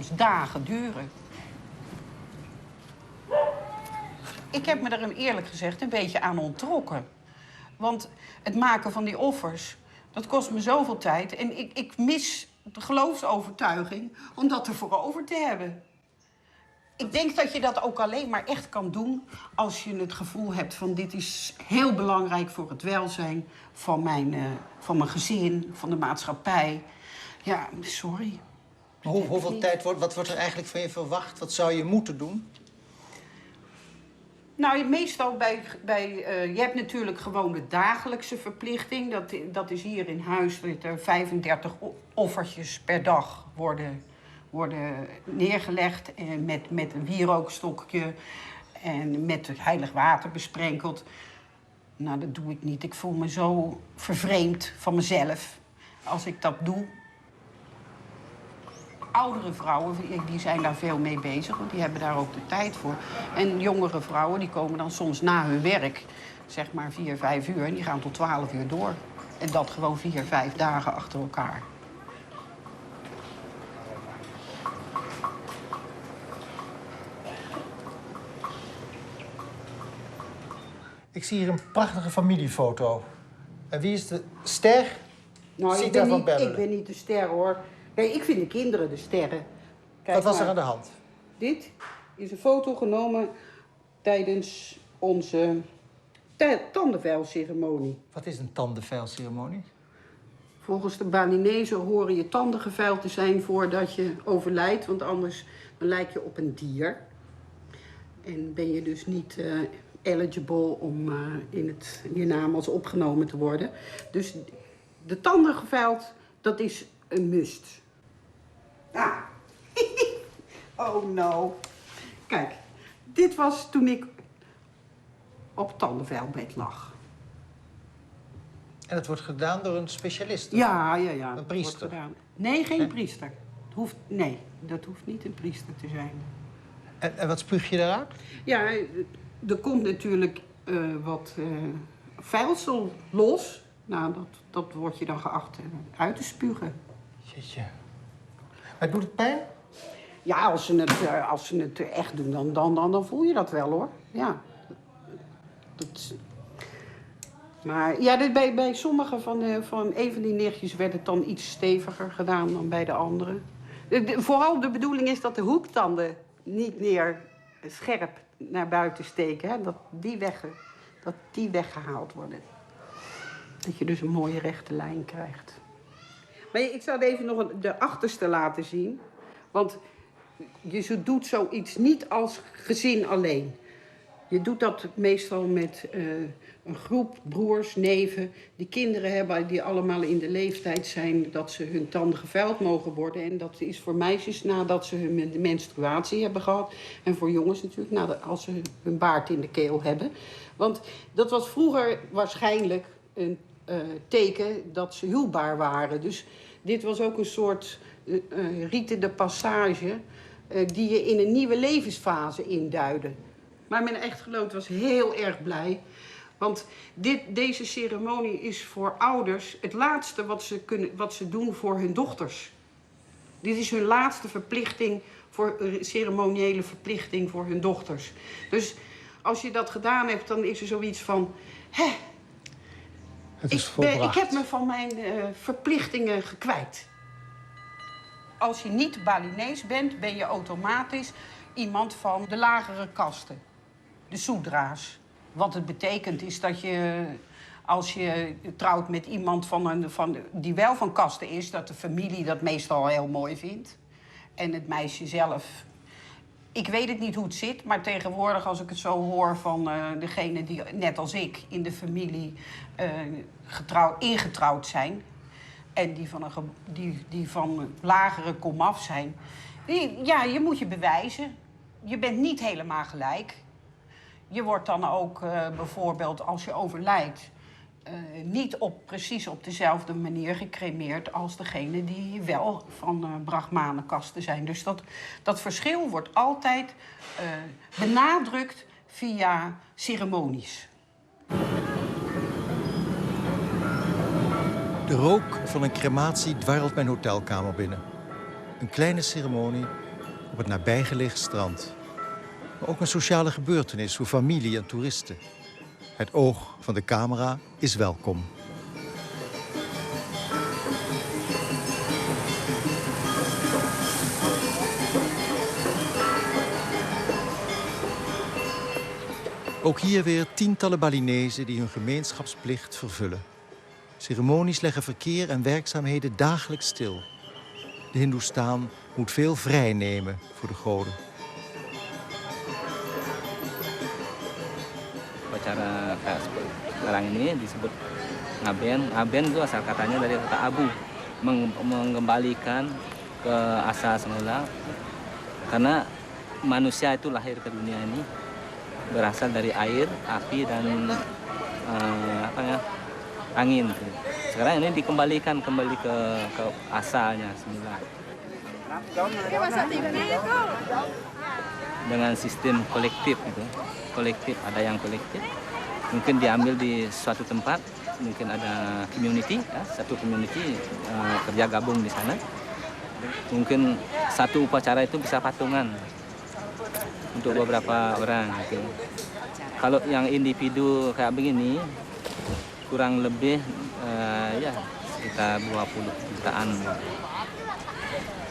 soms dagen duren. Ik heb me er eerlijk gezegd een beetje aan onttrokken. Want het maken van die offers, dat kost me zoveel tijd. En ik mis de geloofsovertuiging om dat ervoor over te hebben. Ik denk dat je dat ook alleen maar echt kan doen als je het gevoel hebt van dit is heel belangrijk voor het welzijn van mijn gezin, van de maatschappij. Ja, sorry. Hoeveel tijd wat wordt er eigenlijk van je verwacht? Wat zou je moeten doen? Nou, meestal je hebt natuurlijk gewoon de dagelijkse verplichting. Dat is hier in huis dat er 35 offertjes per dag worden neergelegd. En met een wierookstokje en met heilig water besprenkeld. Nou, dat doe ik niet. Ik voel me zo vervreemd van mezelf als ik dat doe. Oudere vrouwen, die zijn daar veel mee bezig, want die hebben daar ook de tijd voor. En jongere vrouwen, die komen dan soms na hun werk, zeg maar 4, 5 uur, en die gaan tot 12 uur door. En dat gewoon 4, 5 dagen achter elkaar. Ik zie hier een prachtige familiefoto. En wie is de ster? Nou, Sita van Bemmelen. ik ben niet de ster, hoor. Kijk, ik vind de kinderen de sterren. Kijk, Wat was er aan de hand? Dit is een foto genomen tijdens onze tandenveilceremonie. Wat is een tandenveilceremonie? Volgens de Balinezen horen je tanden geveild te zijn voordat je overlijdt. Want anders dan lijk je op een dier. En ben je dus niet eligible om in je naam als opgenomen te worden. Dus de tanden geveild, dat is een must. Ah. Oh no. Kijk, dit was toen ik op het tandenveilbed lag. En het wordt gedaan door een specialist? Ja. Een priester? Nee, geen priester. Dat hoeft niet een priester te zijn. En wat spuug je daaruit? Ja, er komt natuurlijk wat vuilsel los. Nou, dat wordt je dan geacht uit te spugen. Jeetje. Maar doet het pijn? Ja, als ze het echt doen, dan voel je dat wel, hoor. Ja. Maar ja, bij sommige van een van die nichtjes werd het dan iets steviger gedaan dan bij de andere. Vooral de bedoeling is dat de hoektanden niet meer scherp naar buiten steken. Hè? Dat die weggehaald worden. Dat je dus een mooie rechte lijn krijgt. Maar ik zou even nog de achterste laten zien. Want je doet zoiets niet als gezin alleen. Je doet dat meestal met een groep broers, neven, die kinderen hebben, die allemaal in de leeftijd zijn dat ze hun tanden geveild mogen worden. En dat is voor meisjes nadat ze hun menstruatie hebben gehad. En voor jongens natuurlijk als ze hun baard in de keel hebben. Want dat was vroeger waarschijnlijk een teken dat ze huwbaar waren. Dus dit was ook een soort rite de passage die je in een nieuwe levensfase induidde. Maar mijn echtgenoot was heel erg blij. Want deze ceremonie is voor ouders het laatste wat ze doen voor hun dochters. Dit is hun laatste verplichting, ceremoniële verplichting voor hun dochters. Dus als je dat gedaan hebt, dan is er zoiets van... Ik heb me van mijn verplichtingen gekwijt. Als je niet Balinees bent, ben je automatisch iemand van de lagere kasten. De soedra's. Wat het betekent is dat je, als je trouwt met iemand die wel van kasten is, dat de familie dat meestal heel mooi vindt. En het meisje zelf. Ik weet het niet hoe het zit, maar tegenwoordig als ik het zo hoor van degene die, net als ik, in de familie ingetrouwd zijn. En die van lagere komaf zijn. Je moet je bewijzen. Je bent niet helemaal gelijk. Je wordt dan ook bijvoorbeeld als je overlijdt niet precies op dezelfde manier gecremeerd als degene die wel van brahmanenkasten zijn. Dus dat verschil wordt altijd benadrukt via ceremonies. De rook van een crematie dwarrelt mijn hotelkamer binnen. Een kleine ceremonie op het nabijgelegen strand. Maar ook een sociale gebeurtenis voor familie en toeristen. Het oog van de camera is welkom. Ook hier weer tientallen Balinezen die hun gemeenschapsplicht vervullen. Ceremonies leggen verkeer en werkzaamheden dagelijks stil. De Hindoestaan moet veel vrij nemen voor de goden. Upacara kayak sekarang ini disebut ngaben. Ngaben itu asal katanya dari kata abu, mengembalikan ke asal semula. Karena manusia itu lahir ke dunia ini berasal dari air, api dan angin. Sekarang ini dikembalikan kembali ke asalnya semula. Dengan sistem kolektif gitu. Kolektif, ada yang kolektif. Mungkin diambil di suatu tempat, mungkin ada community, ya, satu community kerja gabung di sana. Mungkin satu upacara itu bisa patungan untuk beberapa orang gitu. Kalau yang individu kayak begini kurang lebih ya sekitar 20 jutaan.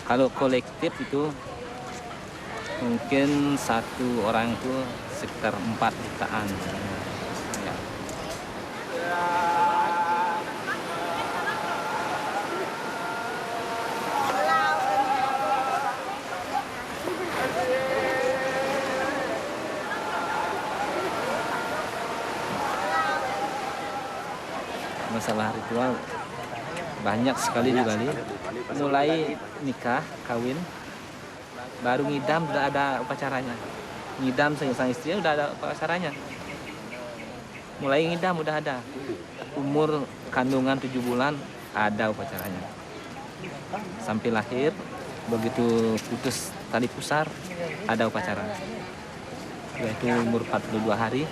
Kalau kolektif itu mungkin satu orang itu sekitar 4 jutaan. Ya. Masalah ritual banyak sekali di Bali. Mulai nikah, kawin, baru ngidam sudah ada upacaranya. Ngidam sang istri udah ada upacaranya. Mulai ngidam udah ada. Umur kandungan 7 bulan ada upacaranya. Sampai lahir, begitu putus tali pusar ada upacara. Yaitu umur 42 hari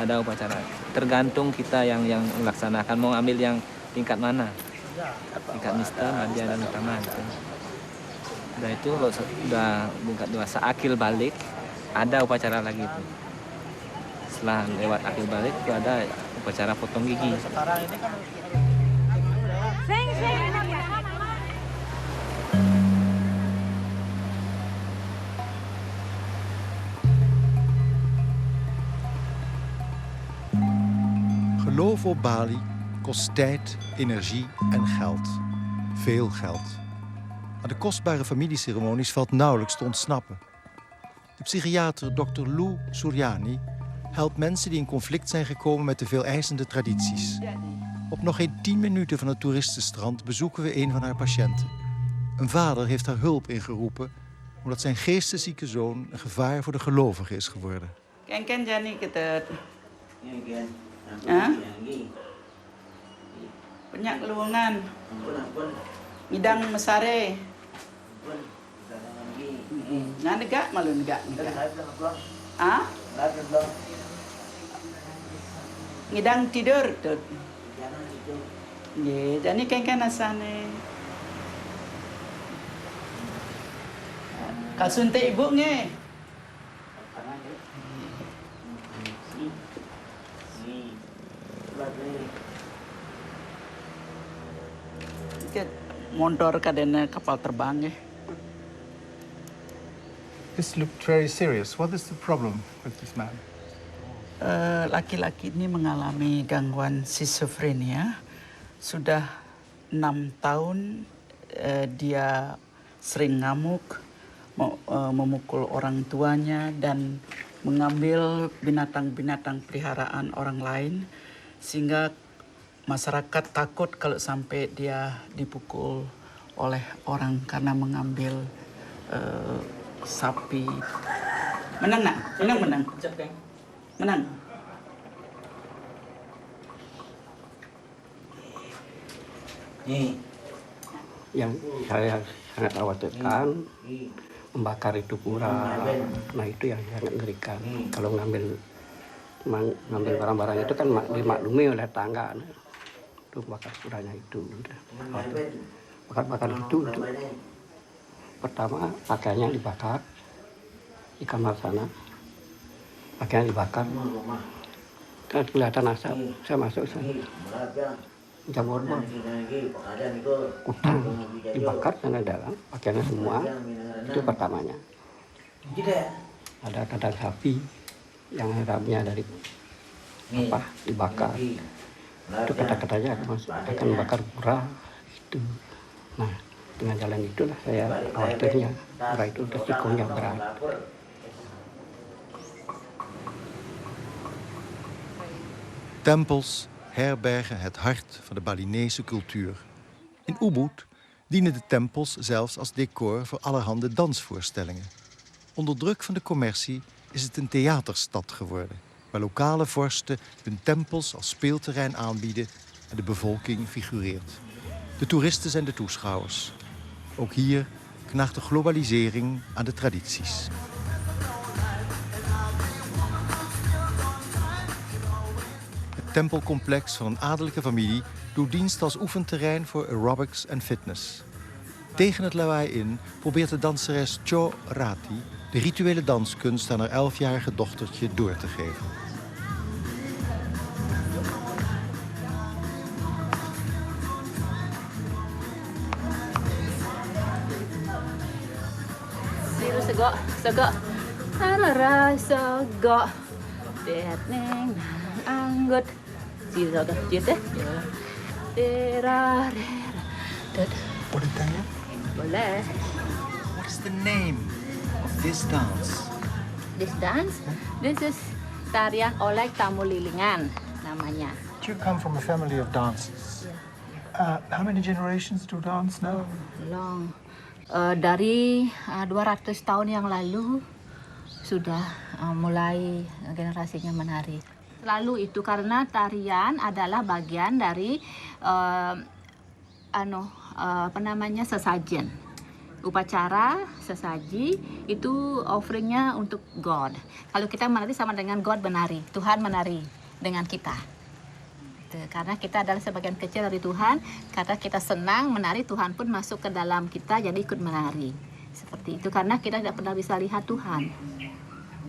ada upacara. Tergantung kita yang melaksanakan mau ambil yang tingkat mana, tingkat nista, madya dan utama gitu. Udah itu kalau sudah tingkat 2 seakil balik ada upacara lagi itu. Setelah lewat akil balik itu ada upacara potong gigi. Geloof op Bali kost tijd, energie en geld. Veel geld. Aan de kostbare familieceremonies valt nauwelijks te ontsnappen. De psychiater Dr. Lou Suryani helpt mensen die in conflict zijn gekomen met de veeleisende tradities. Op nog geen 10 minuten van het toeristenstrand bezoeken we een van haar patiënten. Een vader heeft haar hulp ingeroepen omdat zijn geesteszieke zoon een gevaar voor de gelovigen is geworden. Ken Jani kita. Banyak luangan. Ngidang mesare. Nah negak malu negak. Ah? Ngidang tidur tuh. Ye, jadi kan asane. Kasunte ibu nge. Mondor kadena kapal terbang ya. This looked very serious. What is the problem with this man? Laki-laki ini mengalami gangguan schizophrenia. Sudah 6 tahun dia sering ngamuk, memukul orang tuanya dan mengambil binatang-binatang peliharaan orang lain, sehingga masyarakat takut kalau sampai dia dipukul oleh orang karena mengambil sapi. Menang nak? Menang. Menang. Yang saya sangat khawatirkan membakar itu pura. Nah itu yang sangat mengerikan. Kalau ngambil barang-barang itu kan dimaklumi oleh tangga. Itu bakar puranya itu. Bakar itu Pertama pakaiannya dibakar di kamar sana, pakaian dibakar. Kan kelihatan asap, saya masuk sana. Jamur utang dibakar sana dalam, pakaiannya semua. Itu pertamanya. Ada kandang sapi yang ramnya dari dibakar. Itu kata-katanya akan bakar pura itu. Nah, dengan jalan itulah saya khawatirnya pura itu resikonya berat. Tempels herbergen het hart van de Balinese cultuur. In Ubud dienen de tempels zelfs als decor voor allerhande dansvoorstellingen. Onder druk van de commercie is het een theaterstad geworden, waar lokale vorsten hun tempels als speelterrein aanbieden en de bevolking figureert. De toeristen zijn de toeschouwers. Ook hier knaagt de globalisering aan de tradities. Het tempelcomplex van een adellijke familie doet dienst als oefenterrein voor aerobics en fitness. Tegen het lawaai in probeert de danseres Cho Rati de rituele danskunst aan haar 11-jarige dochtertje door te geven. Segak, segak, neng anggut, segak, What is that? boleh. What is the name of this dance? This dance, this is tarian oleh tamu lilingan namanya. You come from a family of dancers. How many generations do dance now? Long. Dari 200 tahun yang lalu sudah mulai generasinya menari. Lalu itu karena tarian adalah bagian dari sesajen. Upacara sesaji itu offeringnya untuk God. Kalau kita menari sama dengan God menari, Tuhan menari dengan kita. Karena kita adalah sebagian kecil dari Tuhan, karena kita senang menari, Tuhan pun masuk ke dalam kita, jadi ikut menari. Seperti itu, karena kita tidak pernah bisa lihat Tuhan.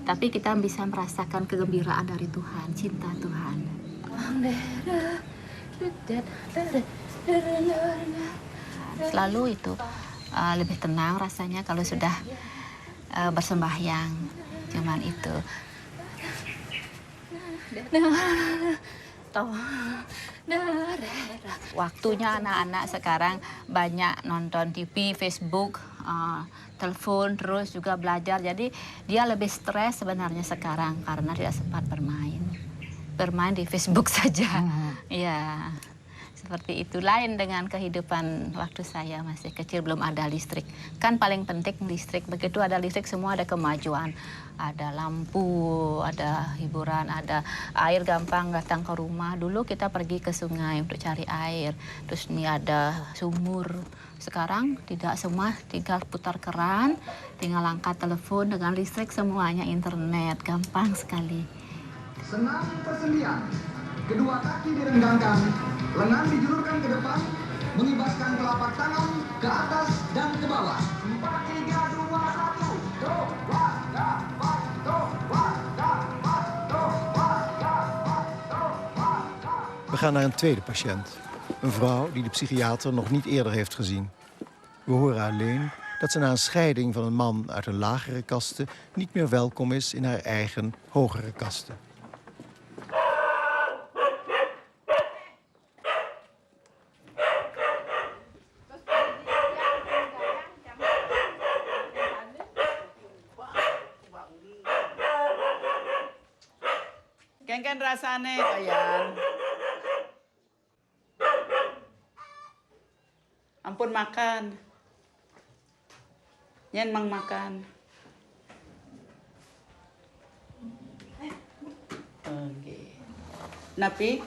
Tapi kita bisa merasakan kegembiraan dari Tuhan, cinta Tuhan. Selalu itu lebih tenang rasanya kalau sudah bersembahyang. Cuman itu. Waktunya anak-anak sekarang banyak nonton TV, Facebook, telepon, terus juga belajar. Jadi dia lebih stres sebenarnya sekarang karena tidak sempat bermain. Bermain di Facebook saja. Ya, seperti itu. Lain dengan kehidupan waktu saya masih kecil, belum ada listrik. Kan paling penting listrik. Begitu ada listrik semua ada kemajuan. Ada lampu, ada hiburan, ada air gampang datang ke rumah. Dulu kita pergi ke sungai untuk cari air. Terus ini ada sumur. Sekarang tidak semua, tinggal putar keran, tinggal angkat telepon dengan listrik semuanya, internet, gampang sekali. Senam persendian. Kedua kaki direnggangkan, lengan dijulurkan ke depan, mengibaskan telapak tangan ke atas dan ke bawah. 4, 3, 2, 1. Do, wa, da, wa, do, wa, da, wa, do, wa, da, wa, do, wa, da. We gaan naar een tweede patiënt. Een vrouw die de psychiater nog niet eerder heeft gezien. We horen alleen dat ze na een scheiding van een man uit een lagere kaste niet meer welkom is in haar eigen hogere kaste. Kan rasane sayang. Ampun makan. Nyen mang makan. Oke. Napi?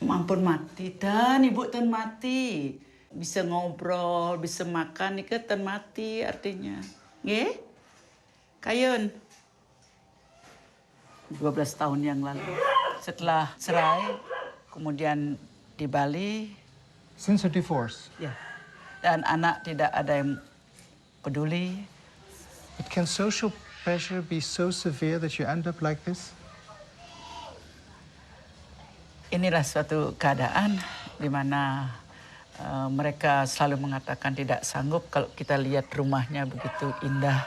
Ampun mati dan ibu ten mati. Bisa ngobrol, bisa makan, ini ten mati artinya. Nggih? Kayun. 12 tahun yang lalu. Setelah cerai, kemudian di Bali. Since a divorce? Ya. dan anak tidak ada yang peduli. But can social pressure be so severe that you end up like this? Inilah suatu keadaan di mana mereka selalu mengatakan tidak sanggup kalau kita lihat rumahnya begitu indah.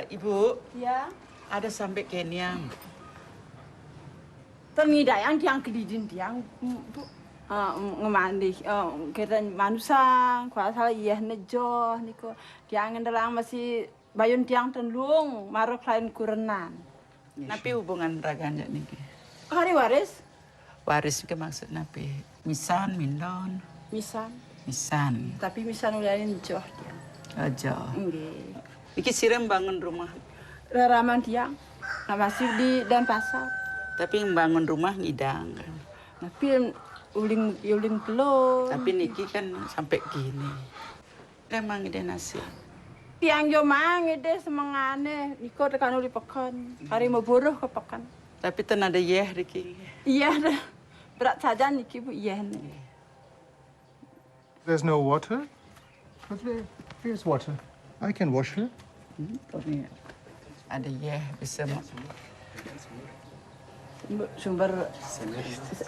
Ibu, Ya, ada sampai Kenya. ternidayang tiang kedidin tiang bu ngemandi kita manusang kuasa iya nejo niko tiang ngendelang masih bayun tiang tenlung marok lain kurenan. Napi hubungan raganya nih. Hari waris Waris ke maksud napi? Misan, mindon, misan, tapi misan ularin joh tiang. aja. Nggih. Iki siram bangun rumah, Raraman tiang, masih di dan pasar. tapi bangun rumah ngidang kan. Tapi uling telur. Tapi niki kan sampai gini. Memang ide nasi. Tiang jo mang ide semangane niko tekan uli pekan. Hari mau buruh ke pekan. Tapi tenada yeh Riki. Iya dah. Berat saja niki bu iya nih. There's no water? But here's water. I can wash her. Ada yeh bisa Sumber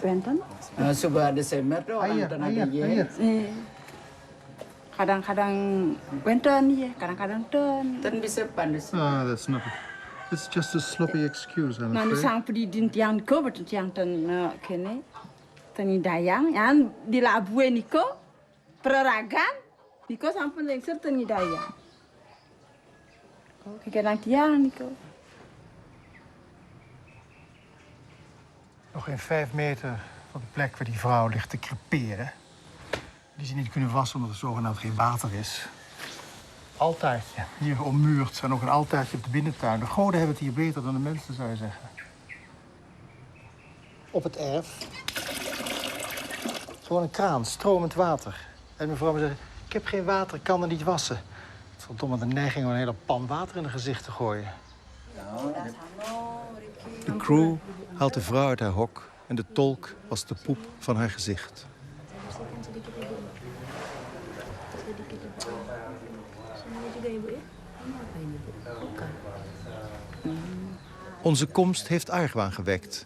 Wenten? Sudah ada semer tuh orang tenada yeh. Kadang-kadang Wenten ya, kadang-kadang ten. Ten bisa panas. Ah, that's not. It's just a sloppy excuse, I'm Nanti afraid. sang pedidin tiang ko betul tiang ten kene tenidayang yang di labue niko pereragan niko sampun lengser tenidayang. Kekedang tiang niko. Nog geen 5 meter van de plek waar die vrouw ligt te creperen. Die ze niet kunnen wassen omdat er zogenaamd geen water is. Altaartje, hier ommuurd en nog een altaartje op de binnentuin. De goden hebben het hier beter dan de mensen, zou je zeggen. Op het erf. Gewoon een kraan, stromend water. En mevrouw me zegt, ik heb geen water, ik kan er niet wassen. Verdomme, de neiging om een hele pan water in haar gezicht te gooien. De crew haalt de vrouw uit haar hok en de tolk was de poep van haar gezicht. Onze komst heeft argwaan gewekt.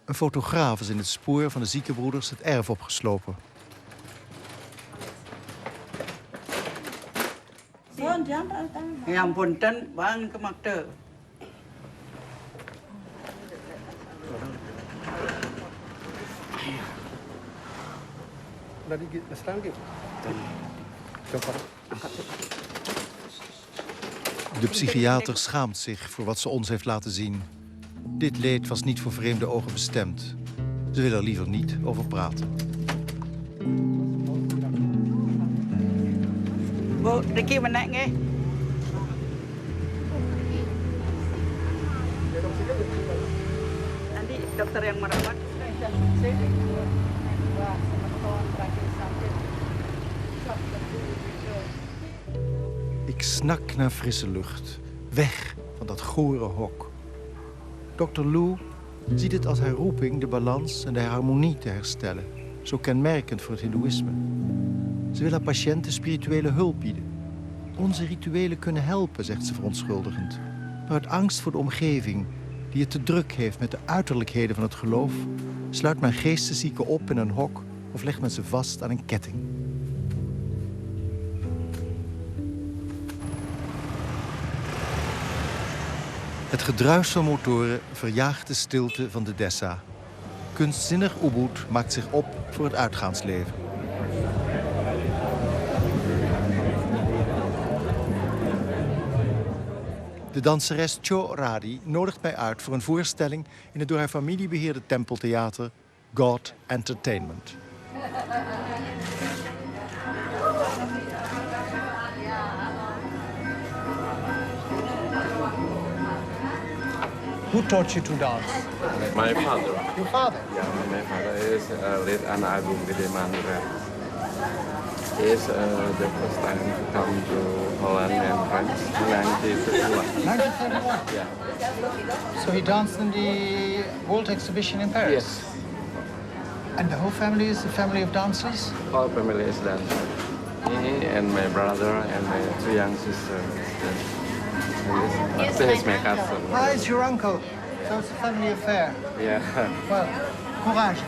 Een fotograaf is in het spoor van de ziekenbroeders het erf opgeslopen. Yang punten bang ke makte. De psychiater schaamt zich voor wat ze ons heeft laten zien. Dit leed was niet voor vreemde ogen bestemd. Ze willen er liever niet over praten. Bu, Riki menek nggih. Nanti dokter yang merawat. Ik snak naar frisse lucht. Weg van dat gore hok. Dr. Lou ziet het als haar roeping de balans en de harmonie te herstellen. Zo kenmerkend voor het hindoeïsme. Ze wil haar patiënten spirituele hulp bieden. Onze rituelen kunnen helpen, zegt ze verontschuldigend. Maar uit angst voor de omgeving, die het te druk heeft met de uiterlijkheden van het geloof, sluit men geesteszieken op in een hok of legt men ze vast aan een ketting. Het gedruis van motoren verjaagt de stilte van de Dessa. Kunstzinnig Ubud maakt zich op voor het uitgaansleven. De danseres Cho Radi nodigt mij uit voor een voorstelling in het door haar familie beheerde tempeltheater God Entertainment. Who taught you to dance? My father. Your father? Yeah, my father is late Anak Agung Gede Mandra. He is the first time to come to Holland and France in 1931. 1931? Yeah. So he danced in the World Exhibition in Paris? Yes. And the whole family is a family of dancers? All family is dancer. Me and my brother and my 2 young sisters. This is my cousin. Ah, it's your uncle. So it's a family affair. Yeah. Well, courage.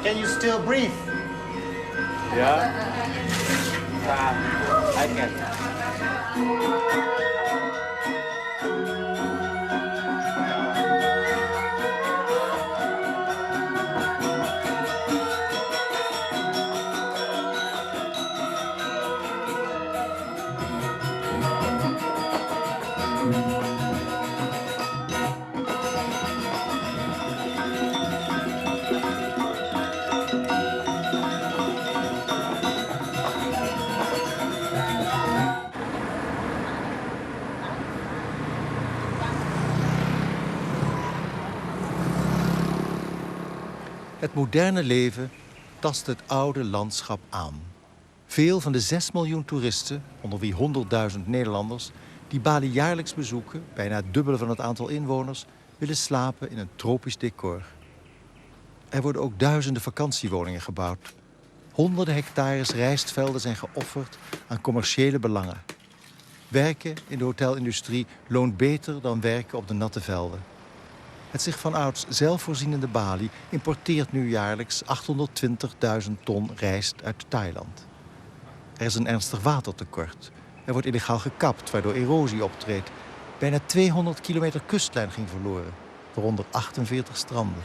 Can you still breathe? Yeah. I can. Het moderne leven tast het oude landschap aan. Veel van de 6 miljoen toeristen, onder wie 100.000 Nederlanders, die Bali jaarlijks bezoeken, bijna het dubbele van het aantal inwoners, willen slapen in een tropisch decor. Er worden ook duizenden vakantiewoningen gebouwd. Honderden hectares rijstvelden zijn geofferd aan commerciële belangen. Werken in de hotelindustrie loont beter dan werken op de natte velden. Het zich vanouds zelfvoorzienende Bali importeert nu jaarlijks 820.000 ton rijst uit Thailand. Er is een ernstig watertekort. Er wordt illegaal gekapt, waardoor erosie optreedt. Bijna 200 kilometer kustlijn ging verloren, waaronder 48 stranden.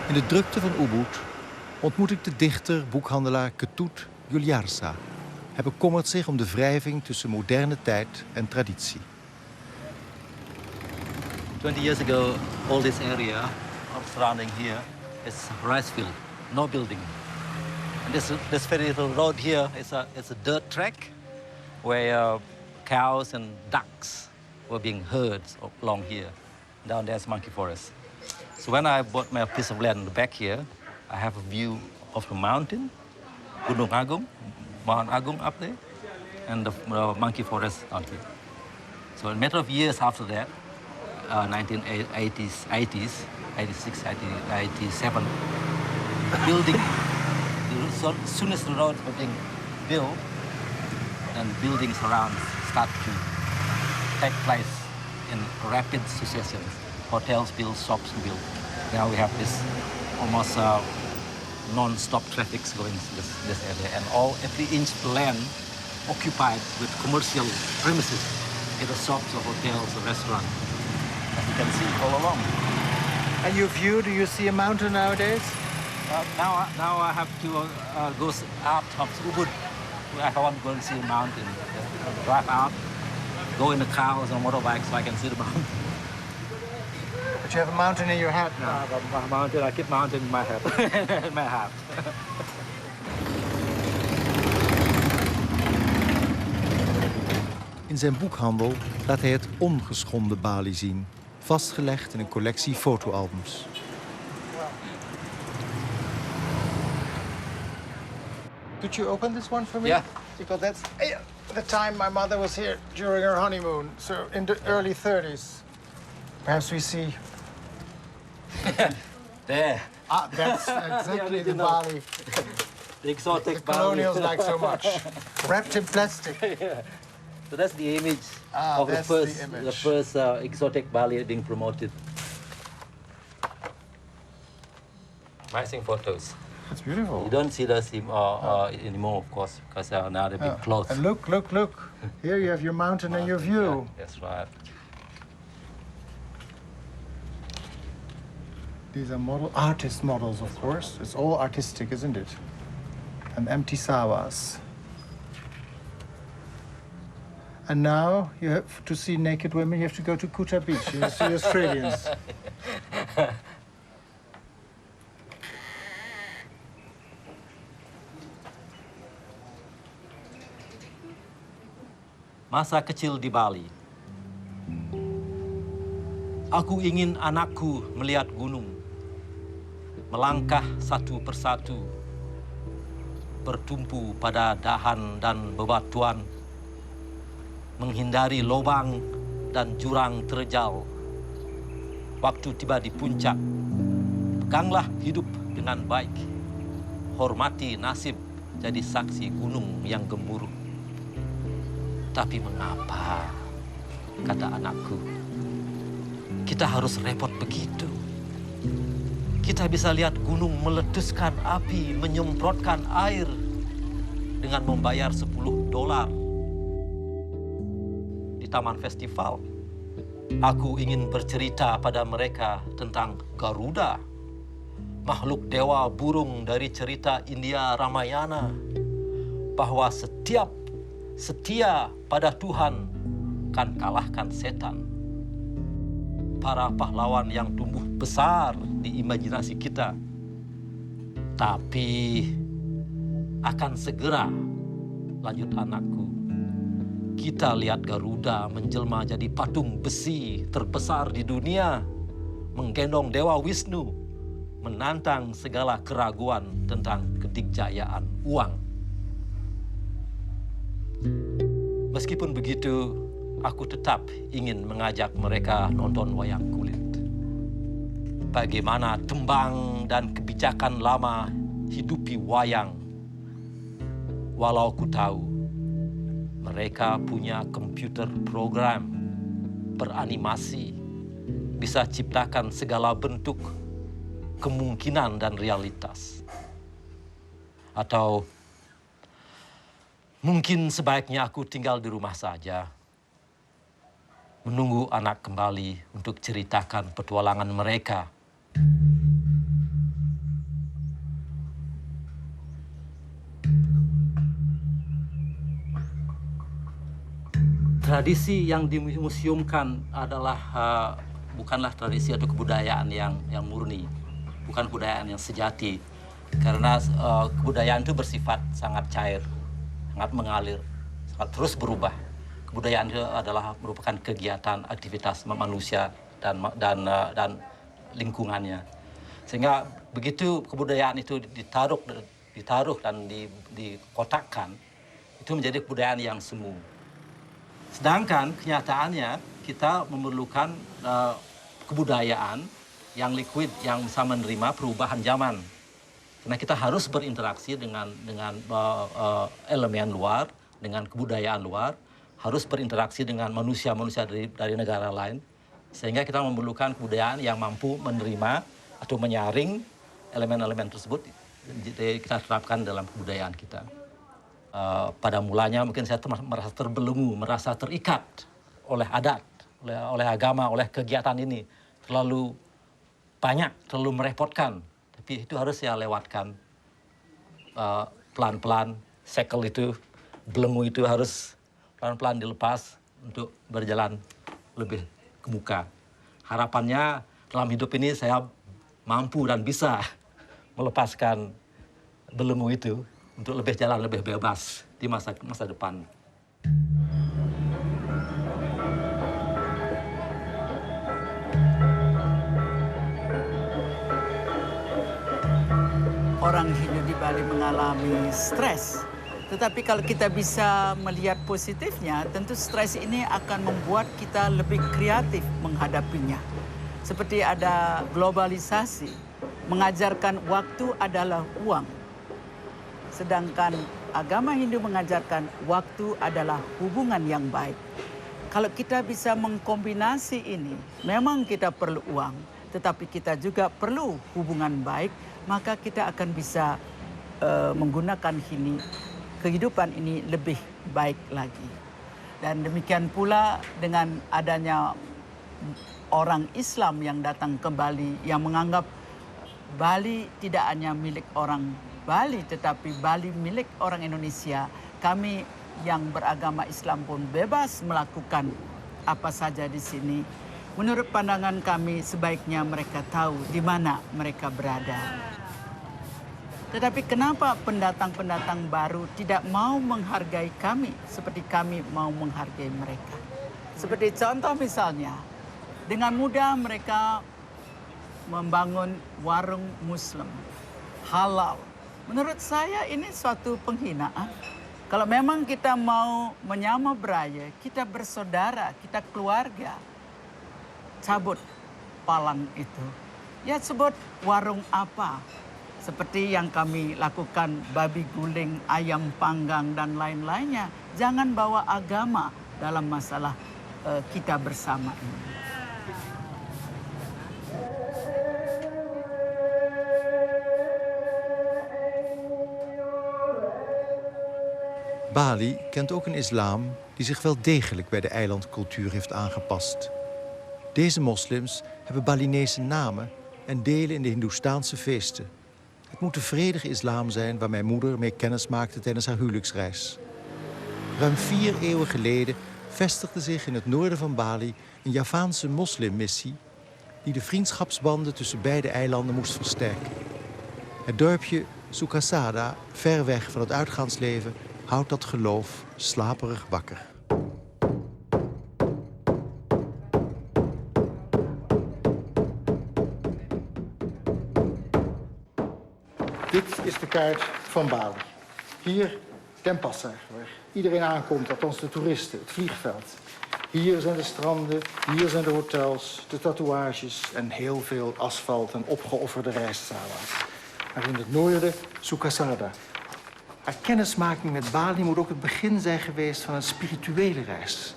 In de drukte van Ubud ontmoet ik de dichter, boekhandelaar Ketut Juliarsa. Hij bekommert zich om de wrijving tussen moderne tijd en traditie. 20 years ago, all this area surrounding here is rice field, no building. And this very little road here is a dirt track where cows and ducks were being herded along here. Down there's monkey forest. So when I bought my piece of land in the back here, I have a view of the mountain, Gunung Agung, Mount Agung up there, and the monkey forest down here. So in a matter of years after that, 1980s, 86, 87, the building, as soon as the roads were being built, then buildings around start to take place in rapid succession. Hotels built, shops built. Now we have this almost non-stop traffic going in this area, and every inch of land occupied with commercial premises, either shops or hotels or restaurants, as you can see all along. And your view, do you see a mountain nowadays? Now I have to go out of Ubud. I want to go and see a mountain. Drive out, go in the cars or motorbikes so I can see the mountain. But you have a mountain in your hat now. I keep mountain in my hat. In my hat. In zijn boekhandel laat hij het ongeschonden Bali zien, vastgelegd in een collectie fotoalbums. Could you open this one for me? Yeah. Because that's the time my mother was here during her honeymoon, so in the early 30s. Perhaps we see... There. Ah, that's exactly the Bali The exotic the Bali. colonials like so much. Wrapped in plastic. Yeah. So that's the image of that's the first exotic Bali being promoted. Amazing photos. That's beautiful. You don't see those anymore, of course, because now they've been closed. And look. Here you have your mountain and your view. Yeah, that's right. These are artist models, of course. It's all artistic, isn't it? And empty sawas. And now, you have to see naked women, you have to go to Kuta Beach. You see Australians. Masa kecil di Bali. Aku ingin anakku melihat gunung. melangkah satu persatu, bertumpu pada dahan dan bebatuan, menghindari lubang dan jurang terjal. Waktu tiba di puncak, peganglah hidup dengan baik, hormati nasib jadi saksi gunung yang gemuruh. Tapi mengapa, kata anakku, kita harus repot begitu? Kita bisa lihat gunung meletuskan api, menyemprotkan air dengan membayar $10 di taman festival. Aku ingin bercerita pada mereka tentang Garuda, makhluk dewa burung dari cerita India Ramayana, bahwa setiap setia pada Tuhan kan kalahkan setan. Para pahlawan yang tumbuh besar di imajinasi kita. Tapi akan segera, lanjut anakku, kita lihat Garuda menjelma jadi patung besi terbesar di dunia, menggendong Dewa Wisnu, menantang segala keraguan tentang kedikjayaan uang. Meskipun begitu, aku tetap ingin mengajak mereka nonton wayang kulit. Bagaimana tembang dan kebijakan lama hidupi wayang. Walau ku tahu, mereka punya komputer program, beranimasi, bisa ciptakan segala bentuk kemungkinan dan realitas. Atau mungkin sebaiknya aku tinggal di rumah saja, menunggu anak kembali untuk ceritakan petualangan mereka. Tradisi yang dimuseumkan adalah bukanlah tradisi atau kebudayaan yang murni, bukan kebudayaan yang sejati, karena kebudayaan itu bersifat sangat cair, sangat mengalir, sangat terus berubah. Kebudayaan itu adalah merupakan kegiatan aktivitas manusia dan lingkungannya. Sehingga begitu kebudayaan itu ditaruh dan dikotakkan, itu menjadi kebudayaan yang semu. Sedangkan kenyataannya kita memerlukan kebudayaan yang liquid, yang bisa menerima perubahan zaman. Karena kita harus berinteraksi dengan elemen luar, dengan kebudayaan luar, harus berinteraksi dengan manusia-manusia dari negara lain, sehingga kita memerlukan kebudayaan yang mampu menerima atau menyaring elemen-elemen tersebut, kita terapkan dalam kebudayaan kita. Pada mulanya mungkin saya merasa terbelenggu, merasa terikat oleh adat, oleh agama, oleh kegiatan ini. Terlalu banyak, terlalu merepotkan. Tapi itu harus saya lewatkan pelan-pelan. Sekel itu, belenggu itu harus pelan-pelan dilepas untuk berjalan lebih ke muka. Harapannya dalam hidup ini saya mampu dan bisa melepaskan belenggu itu untuk lebih jalan lebih bebas di masa depan. Orang Hindu di Bali mengalami stres. Tetapi kalau kita bisa melihat positifnya, tentu stres ini akan membuat kita lebih kreatif menghadapinya. Seperti ada globalisasi, mengajarkan waktu adalah uang. Sedangkan agama Hindu mengajarkan waktu adalah hubungan yang baik. Kalau kita bisa mengkombinasi ini, memang kita perlu uang, tetapi kita juga perlu hubungan baik, maka kita akan bisa menggunakan kehidupan ini lebih baik lagi. Dan demikian pula dengan adanya orang Islam yang datang ke Bali, yang menganggap Bali tidak hanya milik orang Bali, tetapi Bali milik orang Indonesia. Kami yang beragama Islam pun bebas melakukan apa saja di sini. Menurut pandangan kami, sebaiknya mereka tahu di mana mereka berada. Tetapi kenapa pendatang-pendatang baru tidak mau menghargai kami seperti kami mau menghargai mereka? Seperti contoh misalnya, dengan mudah mereka membangun warung Muslim halal. Menurut saya ini suatu penghinaan. Kalau memang kita mau menyama beraya, kita bersaudara, kita keluarga, cabut palang itu. Ya sebut warung apa. Seperti yang kami lakukan babi guling, ayam panggang, dan lain-lainnya. Jangan bawa agama dalam masalah kita bersama ini. Bali kent ook een islam die zich wel degelijk bij de eilandcultuur heeft aangepast. Deze moslims hebben Balinese namen en delen in de Hindoestaanse feesten. Het moet de vredige islam zijn waar mijn moeder mee kennis maakte tijdens haar huwelijksreis. Ruim 4 eeuwen geleden vestigde zich in het noorden van Bali een Javaanse moslimmissie die de vriendschapsbanden tussen beide eilanden moest versterken. Het dorpje Sukasada, ver weg van het uitgaansleven, houdt dat geloof slaperig wakker. Dit is de kaart van Bali. Hier Denpasar, waar iedereen aankomt, althans de toeristen, het vliegveld. Hier zijn de stranden, hier zijn de hotels, de tatoeages en heel veel asfalt en opgeofferde rijstsala's. Maar in het noorden Sukasada. Haar kennismaking met Bali moet ook het begin zijn geweest van een spirituele reis.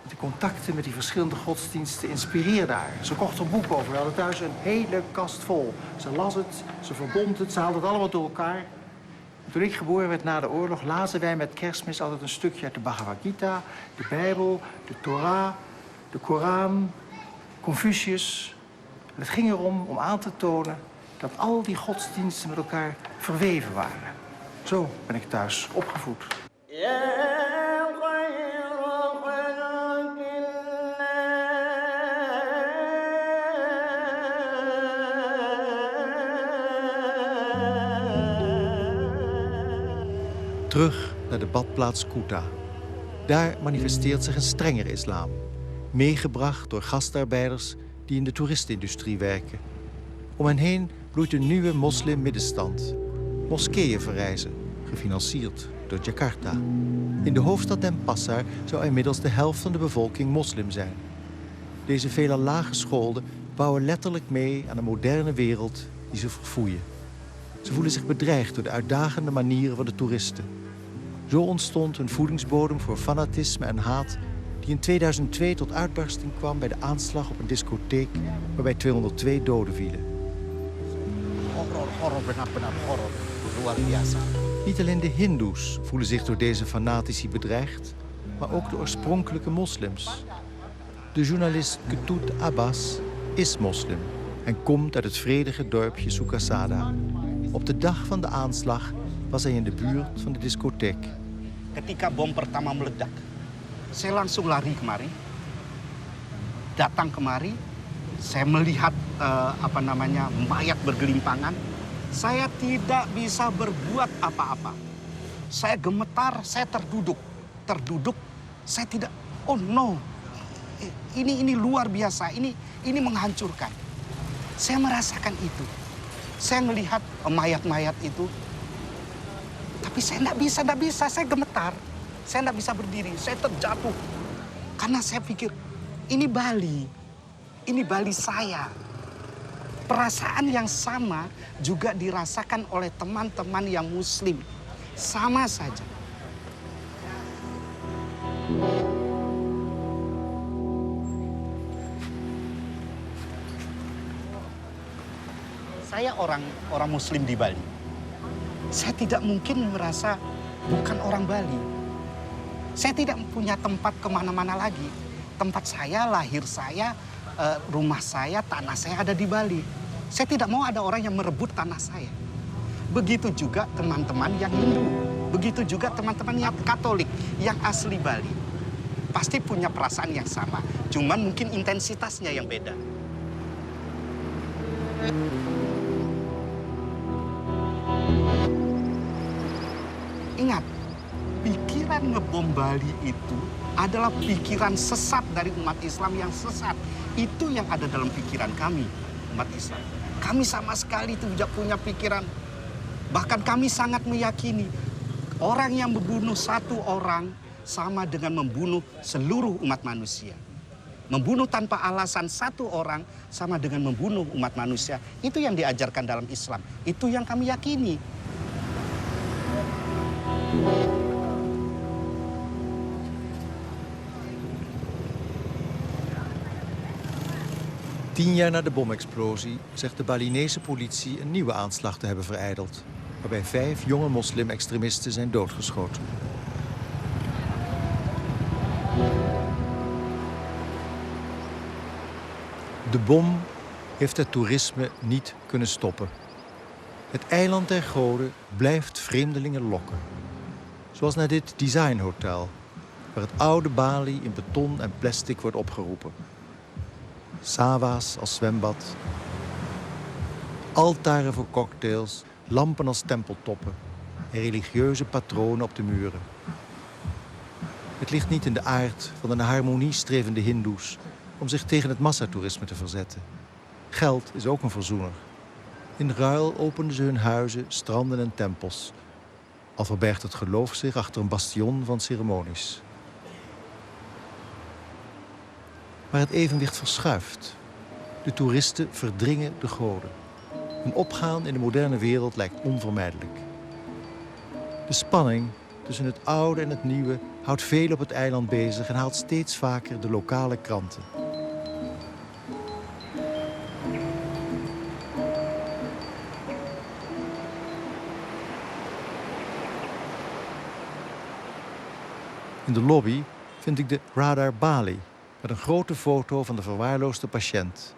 De contacten met die verschillende godsdiensten inspireerden haar. Ze kocht er boeken over. We hadden thuis een hele kast vol. Ze las het, ze verbond het, ze haalde het allemaal door elkaar. Toen ik geboren werd na de oorlog, lazen wij met Kerstmis altijd een stukje uit de Bhagavad Gita, de Bijbel, de Torah, de Koran, Confucius. En het ging erom om aan te tonen dat al die godsdiensten met elkaar verweven waren. Zo ben ik thuis opgevoed. Terug naar de badplaats Kuta. Daar manifesteert zich een strenger islam. Meegebracht door gastarbeiders die in de toeristenindustrie werken. Om hen heen bloeit een nieuwe moslim-middenstand. Moskeeën verrijzen, gefinancierd door Jakarta. In de hoofdstad Denpasar zou inmiddels de helft van de bevolking moslim zijn. Deze veelal laaggescholden bouwen letterlijk mee aan een moderne wereld die ze verfoeien. Ze voelen zich bedreigd door de uitdagende manieren van de toeristen. Zo ontstond een voedingsbodem voor fanatisme en haat die in 2002 tot uitbarsting kwam bij de aanslag op een discotheek waarbij 202 doden vielen. Horor, benar-benar horor. Luar biasa. Niet alleen de Hindoes voelen zich door deze fanatici bedreigd, maar ook de oorspronkelijke moslims. De journalist Ketut Abbas is moslim en komt uit het vredige dorpje Sukasada. Op de dag van de aanslag was hij in de buurt van de discotheek. Ketika bom pertama meledak, saya langsung lari kemari. Datang kemari, saya melihat mayat bergelimpangan. Saya tidak bisa berbuat apa-apa. Saya gemetar, saya terduduk. Saya tidak. Oh no, ini luar biasa. Ini menghancurkan. Saya merasakan itu. Saya melihat mayat-mayat itu. Tapi saya tidak bisa. Saya gemetar. Saya tidak bisa berdiri. Saya terjatuh. Karena saya pikir, ini Bali. Ini Bali saya. Perasaan yang sama juga dirasakan oleh teman-teman yang muslim. Sama saja. Saya orang muslim di Bali. Saya tidak mungkin merasa bukan orang Bali. Saya tidak punya tempat kemana-mana lagi. Tempat saya, lahir saya, rumah saya, tanah saya ada di Bali. Saya tidak mau ada orang yang merebut tanah saya. Begitu juga teman-teman yang Hindu. Begitu juga teman-teman yang Katolik, yang asli Bali. Pasti punya perasaan yang sama. Cuman mungkin intensitasnya yang beda. Ingat, pikiran ngebom Bali itu adalah pikiran sesat dari umat Islam yang sesat. Itu yang ada dalam pikiran kami. umat Islam. Kami sama sekali tidak punya pikiran. Bahkan kami sangat meyakini orang yang membunuh satu orang sama dengan membunuh seluruh umat manusia. Membunuh tanpa alasan satu orang sama dengan membunuh umat manusia. Itu yang diajarkan dalam Islam. Itu yang kami yakini. Tien jaar na de bomexplosie zegt de Balinese politie een nieuwe aanslag te hebben verijdeld, waarbij 5 jonge moslim-extremisten zijn doodgeschoten. De bom heeft het toerisme niet kunnen stoppen. Het eiland der goden blijft vreemdelingen lokken. Zoals naar dit designhotel, waar het oude Bali in beton en plastic wordt opgeroepen. Sawa's als zwembad, altaren voor cocktails, lampen als tempeltoppen en religieuze patronen op de muren. Het ligt niet in de aard van de naar harmonie strevende hindoes om zich tegen het massatoerisme te verzetten. Geld is ook een verzoener. In ruil openden ze hun huizen, stranden en tempels. Al verbergt het geloof zich achter een bastion van ceremonies. Maar het evenwicht verschuift. De toeristen verdringen de goden. Een opgaan in de moderne wereld lijkt onvermijdelijk. De spanning tussen het oude en het nieuwe houdt veel op het eiland bezig en haalt steeds vaker de lokale kranten. In de lobby vind ik de Radar Bali met een grote foto van de verwaarloosde patiënt.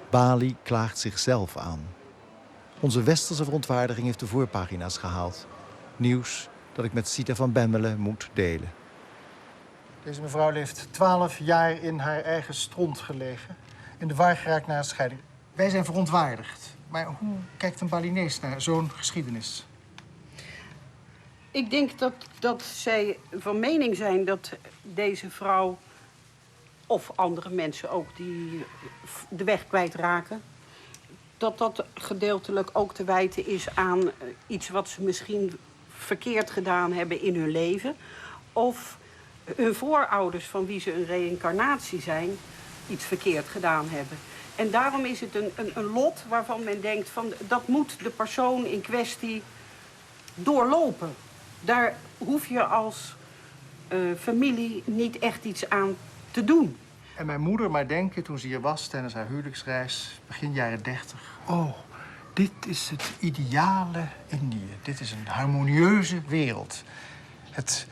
Bali klaagt zichzelf aan. Onze westerse verontwaardiging heeft de voorpagina's gehaald. Nieuws dat ik met Sita van Bemmelen moet delen. Deze mevrouw heeft 12 jaar in haar eigen stront gelegen. In de war geraakt na een scheiding. Wij zijn verontwaardigd. Maar hoe kijkt een Balinees naar zo'n geschiedenis? Ik denk dat zij van mening zijn dat deze vrouw, of andere mensen ook die de weg kwijtraken, dat gedeeltelijk ook te wijten is aan iets wat ze misschien verkeerd gedaan hebben in hun leven. Of hun voorouders, van wie ze een reïncarnatie zijn, iets verkeerd gedaan hebben. En daarom is het een lot waarvan men denkt van dat moet de persoon in kwestie doorlopen. Daar hoef je als familie niet echt iets aan te doen. En mijn moeder maar denken toen ze hier was tijdens haar huwelijksreis, begin jaren 30. Oh, dit is het ideale Indië. Dit is een harmonieuze wereld. Het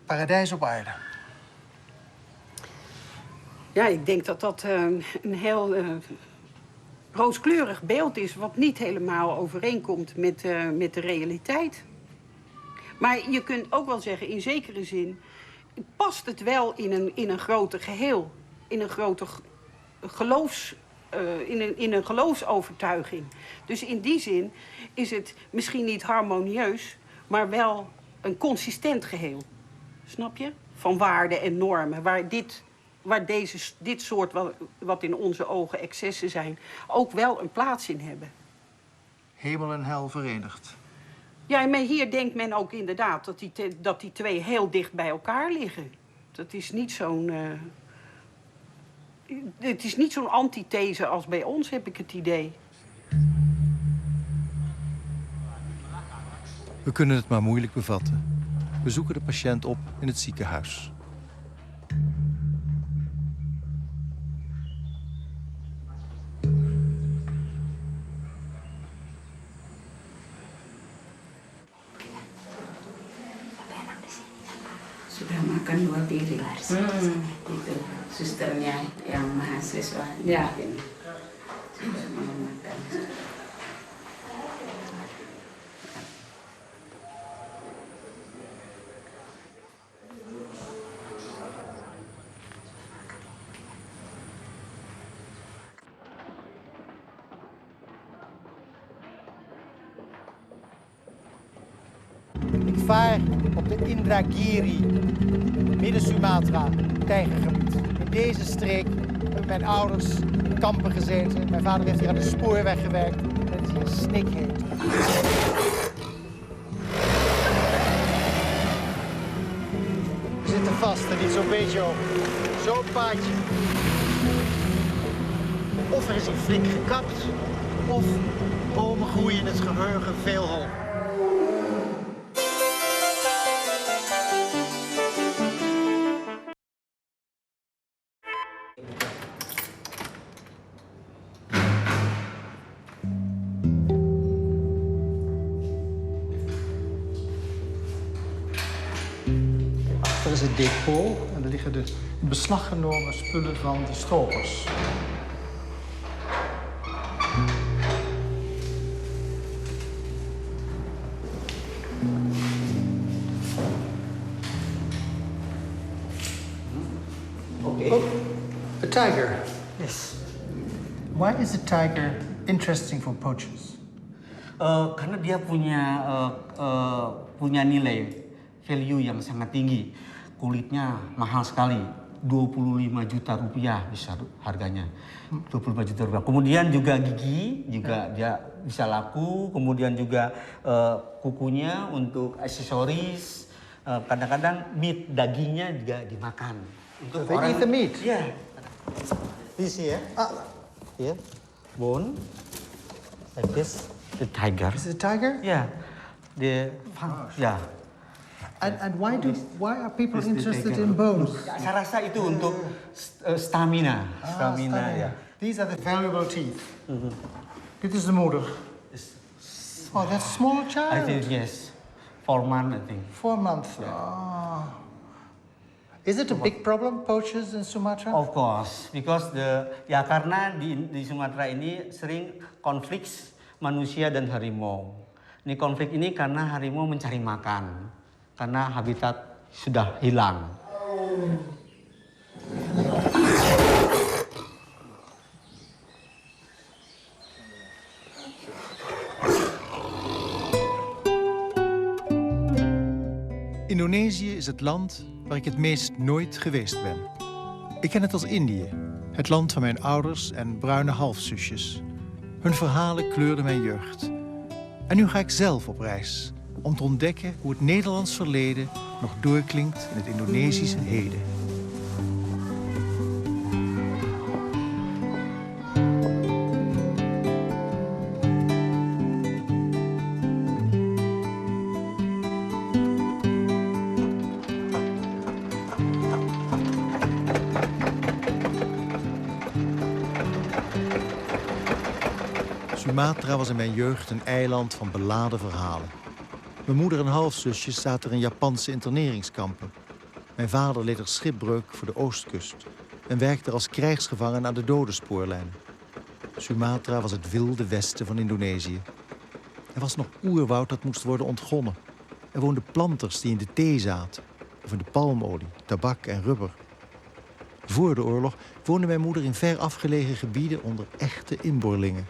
paradijs op aarde. Ja, ik denk dat dat een heel rooskleurig beeld is, wat niet helemaal overeenkomt met de realiteit. Maar je kunt ook wel zeggen, in zekere zin past het wel in een groter geheel. In een groter in een geloofsovertuiging. Dus in die zin is het misschien niet harmonieus, maar wel een consistent geheel. Snap je? Van waarden en normen. Waar dit soort, wat in onze ogen excessen zijn, ook wel een plaats in hebben. Hemel en hel verenigd. Ja, maar hier denkt men ook inderdaad dat die twee heel dicht bij elkaar liggen. Dat is niet zo'n... het is niet zo'n antithese als bij ons, heb ik het idee. We kunnen het maar moeilijk bevatten. We zoeken de patiënt op in het ziekenhuis. Sudah makan 2 piring. Itu susternya yang mahasiswa. Ya. Sudah mau makan. Ik vaar op de Indragiri, Midden-Sumatra, tijgergebied. In deze streek hebben mijn ouders kampen gezeten. Mijn vader heeft hier aan de spoorweg gewerkt. En het is hier snikheet. We zitten vast en niet zo'n beetje op. Zo'n paadje. Of er is hier flink gekapt, of bomen groeien in het geheugen veel hol. Achter is het depot en er liggen de in beslag genomen spullen van de stropers. Oh, a tiger. Yes. Why is a tiger interesting for poachers? Karena dia punya nilai value yang sangat tinggi. Kulitnya mahal sekali, 25 juta rupiah bisa harganya. 25 juta rupiah. Kemudian juga gigi juga dia bisa laku. Kemudian juga kukunya untuk aksesoris. Kadang-kadang meat dagingnya juga dimakan. Untuk They eat the meat? Yeah. This here? Here, bone, like this. The tiger. Is it a tiger? Yeah. Yeah. And why are people This the interested tiger. in bones? Saya rasa itu untuk stamina. Stamina, ya. These are the valuable teeth. Dit is de moeder. Oh, that's a small child. I think yes. 4 months, I think. 4 months. Oh. Is it a big problem, poachers in Sumatra? Of course, because karena di Sumatera ini sering konflik manusia dan harimau. Ini konflik ini karena harimau mencari makan, karena habitat sudah hilang. Indonesië is het land waar ik het meest nooit geweest ben. Ik ken het als Indië, het land van mijn ouders en bruine halfzusjes. Hun verhalen kleurden mijn jeugd. En nu ga ik zelf op reis om te ontdekken hoe het Nederlands verleden nog doorklinkt in het Indonesische heden. Sumatra was in mijn jeugd een eiland van beladen verhalen. Mijn moeder en halfzusjes zaten er in Japanse interneringskampen. Mijn vader leed er schipbreuk voor de oostkust en werkte als krijgsgevangen aan de dodenspoorlijn. Sumatra was het wilde westen van Indonesië. Er was nog oerwoud dat moest worden ontgonnen. Er woonden planters die in de thee zaten, of in de palmolie, tabak en rubber. Voor de oorlog woonde mijn moeder in ver afgelegen gebieden onder echte inboorlingen.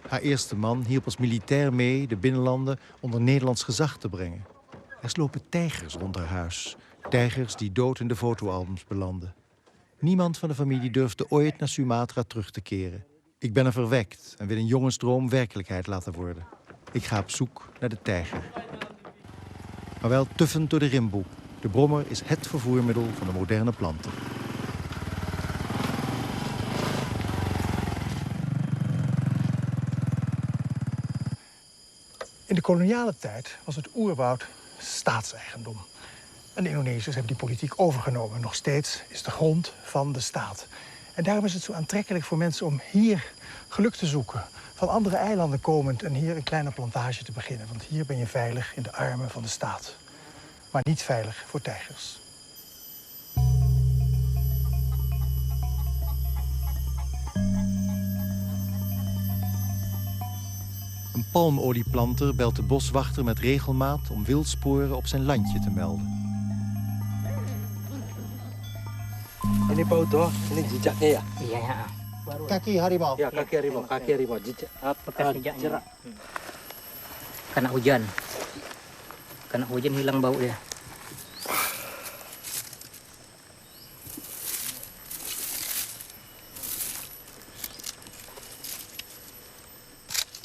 Haar eerste man hielp als militair mee de binnenlanden onder Nederlands gezag te brengen. Er slopen tijgers rond haar huis. Tijgers die dood in de fotoalbums belanden. Niemand van de familie durfde ooit naar Sumatra terug te keren. Ik ben er verwekt en wil een jongensdroom werkelijkheid laten worden. Ik ga op zoek naar de tijger. Maar wel tuffend door de rimboe. De brommer is het vervoermiddel van de moderne planten. In de koloniale tijd was het oerwoud staatseigendom. En de Indonesiërs hebben die politiek overgenomen. Nog steeds is de grond van de staat. En daarom is het zo aantrekkelijk voor mensen om hier geluk te zoeken. Van andere eilanden komend en hier een kleine plantage te beginnen. Want hier ben je veilig in de armen van de staat. Maar niet veilig voor tijgers. Een palmolieplanter belt de boswachter met regelmaat om wildsporen op zijn landje te melden. Ini Pauto, ini jejaknya ya? Iya ya. Kaki harimau? Ya, kaki harimau, jejak. Bekas jejaknya. Kena hujan. Kena hujan hilang bau dia.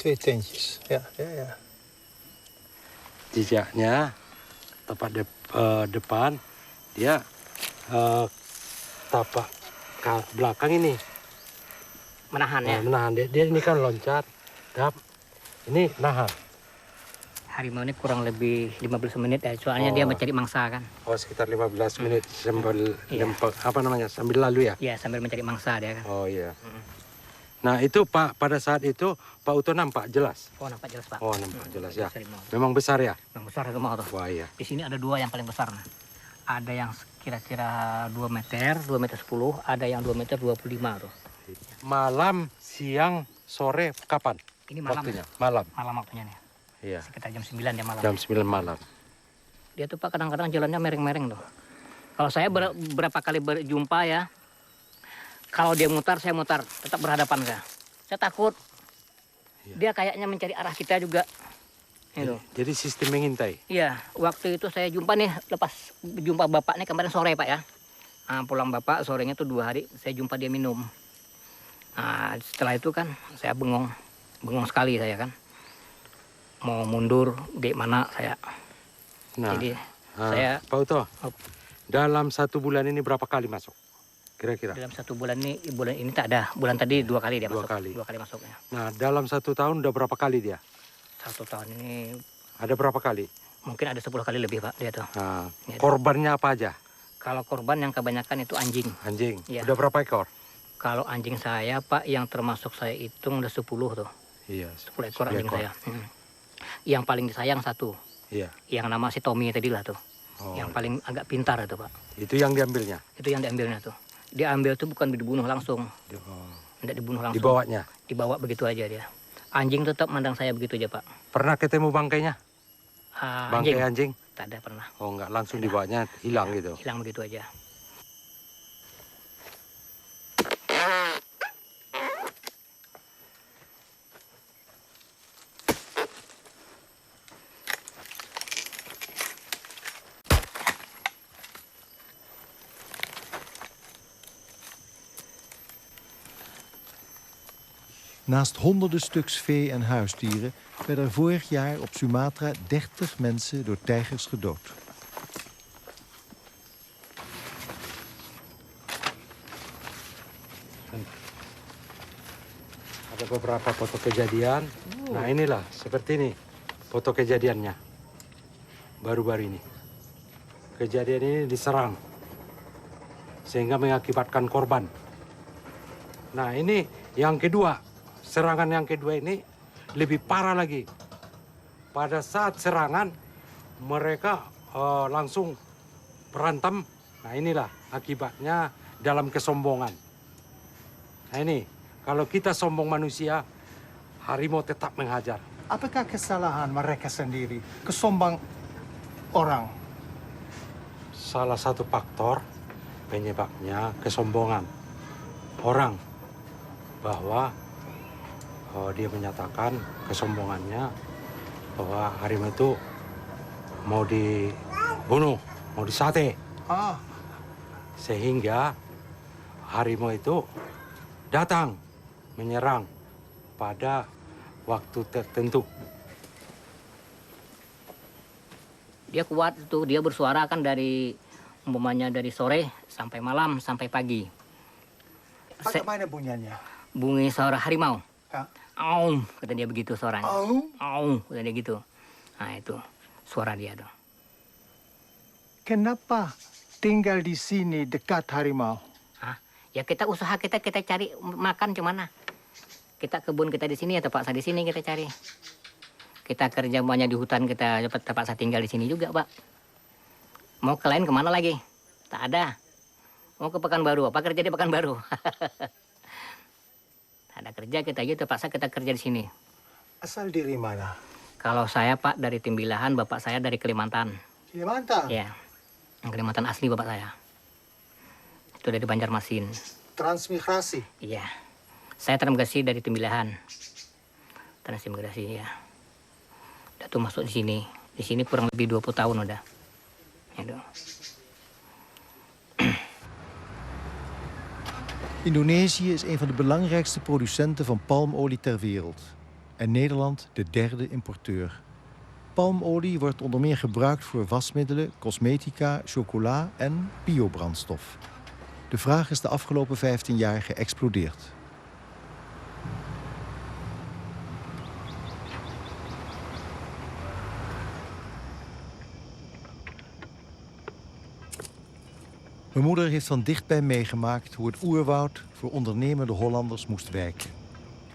2 tentjes. Ja. Jejaknya tapak depan, dia tapak belakang ini. Menahan ya? Menahan. Dia ini kan loncat, ini nahan. Harimau ini kurang lebih 15 menit ya, soalnya dia mencari mangsa kan. Oh, sekitar 15 menit sambil sambil lalu ya? Iya, sambil mencari mangsa dia kan. Oh iya. Nah itu Pak, pada saat itu Pak Uto nampak jelas? Oh, nampak jelas Pak. Oh, nampak jelas ya. Memang besar ya? Memang besar harimau tuh. Wah iya. Di sini ada 2 yang paling besar. Nah. Ada yang kira-kira 2 meter 10, ada yang 2 meter 25 tuh. Malam, siang, sore, kapan? Ini malam. Waktunya? Malam. Malam waktunya nih. Iya. Sekitar jam 9 ya malam. Jam 9 malam. Dia tuh Pak kadang-kadang jalannya mereng-mereng tuh. Kalau saya berapa kali berjumpa ya, kalau dia mutar, saya mutar. Tetap berhadapan saya. Saya takut. Dia kayaknya mencari arah kita juga. Jadi sistem mengintai? Iya, waktu itu saya jumpa nih, lepas jumpa bapaknya kemarin sore Pak ya. Pulang bapak, sorenya tuh 2 hari, saya jumpa dia minum. Setelah itu kan saya bengong sekali saya kan. Mau mundur gimana saya. Nah, jadi saya Pak Uto, dalam 1 bulan ini berapa kali masuk? Kira-kira? Dalam 1 bulan ini tak ada. Bulan tadi 2 kali dia masuk. 2 kali masuknya. Nah, dalam 1 tahun udah berapa kali dia? 1 tahun ini ada berapa kali? Mungkin ada 10 kali lebih Pak dia tuh. Nah, korbannya apa aja? Kalau korban yang kebanyakan itu anjing. Anjing? Ya. Udah berapa ekor? Kalau anjing saya Pak yang termasuk saya hitung udah 10 tuh. Iya. 10 ekor anjing saya. Yang paling disayang 1. Iya. Yang nama si Tommy tadi lah tuh. Yang paling agak pintar itu Pak. Itu yang diambilnya? Itu yang diambilnya tuh. Dia ambil tuh bukan dibunuh langsung. Tidak dibunuh langsung. Dibawanya? Dibawa begitu aja dia. Anjing tetap mandang saya begitu aja Pak. Pernah ketemu bangkainya? Bangkai anjing? Tak ada pernah. Oh enggak, langsung dibawanya hilang gitu? Hilang begitu aja. Naast honderden stuks vee en huisdieren werden er vorig jaar op Sumatra 30 mensen door tijgers gedood. Ada beberapa foto kejadian. Nah inilah, seperti ini foto kejadiannya. Baru-baru ini. Kejadian ini diserang. Sehingga mengakibatkan korban. Nah ini yang kedua. Serangan yang kedua ini lebih parah lagi. Pada saat serangan, mereka langsung berantem. Nah inilah akibatnya dalam kesombongan. Nah ini, kalau kita sombong manusia, harimau tetap menghajar. Apakah kesalahan mereka sendiri? Kesombong orang? Salah satu faktor penyebabnya kesombongan orang. Bahwa dia menyatakan kesombongannya bahwa harimau itu mau dibunuh, mau disate. Sehingga harimau itu datang menyerang pada waktu tertentu. Dia kuat itu, dia bersuara kan dari umpamanya dari sore sampai malam sampai pagi. Bagaimana bunyinya? Bunyi suara harimau. Aum, kata dia begitu suaranya. Aum, kata dia gitu. Nah itu suara dia tuh. Kenapa tinggal di sini dekat harimau? Ya kita usaha kita cari makan gimana? Kita kebun kita di sini ya terpaksa di sini kita cari. Kita kerja banyak di hutan kita terpaksa tinggal di sini juga Pak. Mau ke lain kemana lagi? Tak ada. Mau ke Pekanbaru, apa kerja di Pekanbaru? Ada kerja kita aja terpaksa kita kerja di sini. Asal dari mana? Kalau saya Pak dari Timbilahan, bapak saya dari Kalimantan. Kalimantan? Ya, Kalimantan asli bapak saya. Itu dari Banjarmasin. Transmigrasi? Iya, saya transmigrasi dari Timbilahan. Transmigrasi ya. Udah tuh masuk di sini. Di sini kurang lebih 20 tahun udah. Itu. Indonesië is een van de belangrijkste producenten van palmolie ter wereld. en Nederland de derde importeur. Palmolie wordt onder meer gebruikt voor wasmiddelen, cosmetica, chocola en biobrandstof. De vraag is de afgelopen 15 jaar geëxplodeerd. Mijn moeder heeft van dichtbij meegemaakt hoe het oerwoud voor ondernemende Hollanders moest wijken.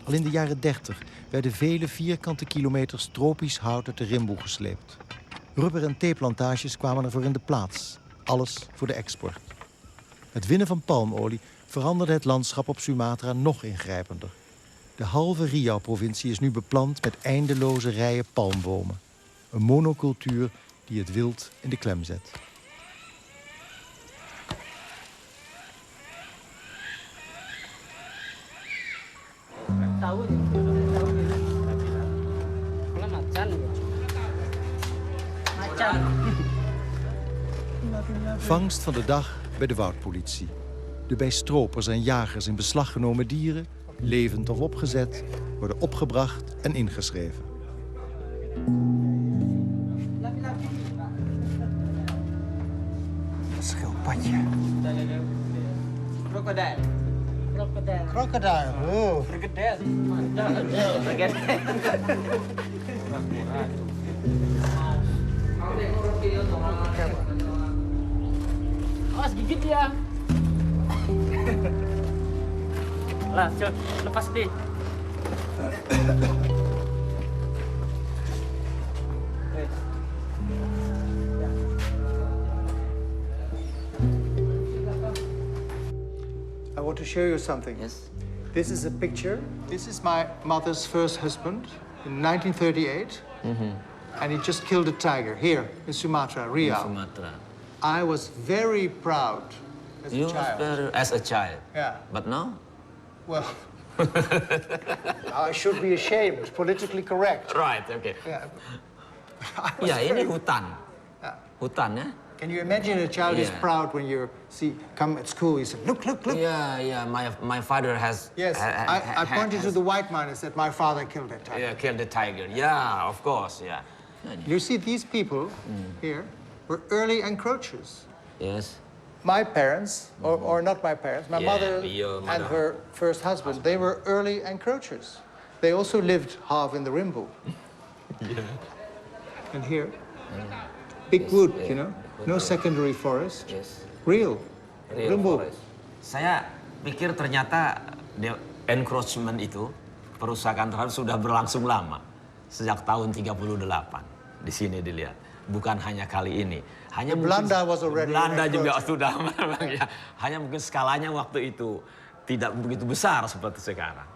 Al in de jaren 30 werden vele vierkante kilometers tropisch hout uit de Rimboe gesleept. Rubber- en theeplantages kwamen ervoor in de plaats. Alles voor de export. Het winnen van palmolie veranderde het landschap op Sumatra nog ingrijpender. De halve Riau-provincie is nu beplant met eindeloze rijen palmbomen. Een monocultuur die het wild in de klem zet. Vangst van de dag bij de woudpolitie. De bij stropers en jagers in beslag genomen dieren, levend of opgezet, worden opgebracht en ingeschreven. Een schildpadje. Krokodil. Krokodil. Oh. Awas gigit dia. Lah, lepas deh. I want to show you something. Yes. This is a picture. This is my mother's first husband in 1938. And he just killed a tiger here in Sumatra, Riau. Sumatra. I was very proud as You a child. as a child. Yeah. But now? Well, I should be ashamed, politically correct. Right, okay. Yeah. Ya, ini hutan. Yeah. Hutan ya? Can you imagine a child is Yeah. proud when you come at school, you say, look, look, look. Yeah. My father has... Yes, I pointed to the white man and said, my father killed that tiger. Yeah, killed the tiger. Yeah, of course, yeah. You see, these people here were early encroachers. Yes. My parents, or not my parents, my Yeah, mother your and mother. her first husband, they were early encroachers. They also lived half in the Rimboe. Yeah. And here, big wood, you know, no secondary forest. Yes. Real Rimboe. Forest. Saya pikir ternyata encroachment itu, perusahaan terhadap sudah berlangsung lama. Sejak tahun 38. Di sini dilihat. Bukan hanya kali ini. Hanya Belanda was already Belanda an juga encroacher. sudah ya. Hanya mungkin skalanya waktu itu tidak begitu besar seperti sekarang.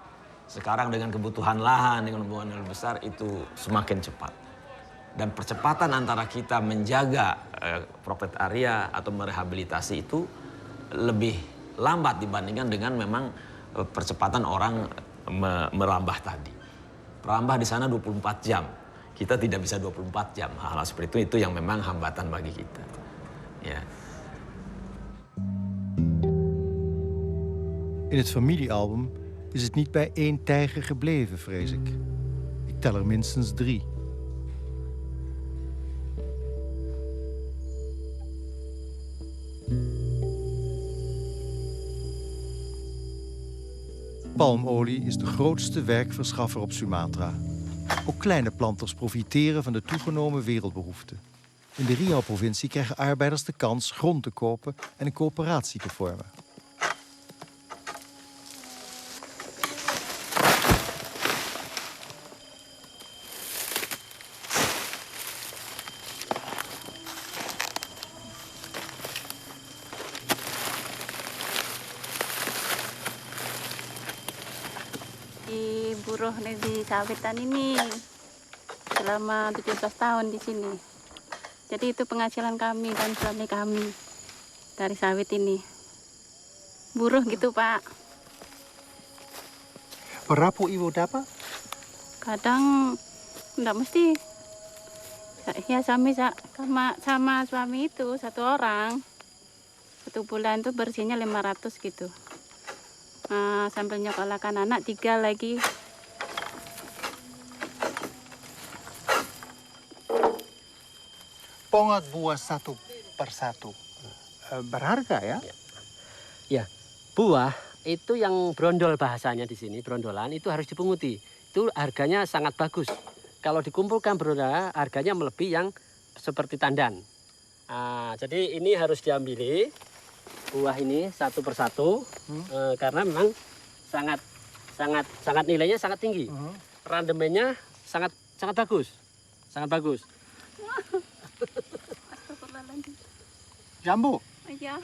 Sekarang dengan kebutuhan lahan, dengan kebutuhan yang besar itu semakin cepat. Dan percepatan antara kita menjaga protect area atau merehabilitasi itu lebih lambat dibandingkan dengan memang percepatan orang merambah tadi. Merambah di sana 24 jam. Kita tidak bisa 24 jam. Hal-hal seperti itu yang memang hambatan bagi kita. Ja. In het familiealbum is het niet bij één tijger gebleven, vrees ik. Ik tel er minstens 3. Palmolie is de grootste werkverschaffer op Sumatra. Ook kleine planters profiteren van de toegenomen wereldbehoefte. In de Riau-provincie krijgen arbeiders de kans grond te kopen en een coöperatie te vormen. Di buruh di sawitan ini selama 17 tahun di sini. Jadi itu penghasilan kami dan suami kami dari sawit ini. Buruh gitu, Pak. Berapa ibu dapat? Kadang enggak mesti. Ya sama suami itu satu orang. Satu bulan itu bersihnya 500 gitu. Sambil nyekolahkan anak 3 lagi. pongat buah satu persatu. Berharga ya? Ya, buah itu yang brondol bahasanya di sini, brondolan itu harus dipunguti. Itu harganya sangat bagus. Kalau dikumpulkan brondol, harganya melebihi yang seperti tandan. Jadi ini harus diambil buah ini satu persatu karena memang sangat nilainya sangat tinggi. Randemennya sangat bagus. Sangat bagus. Jambu? Iya.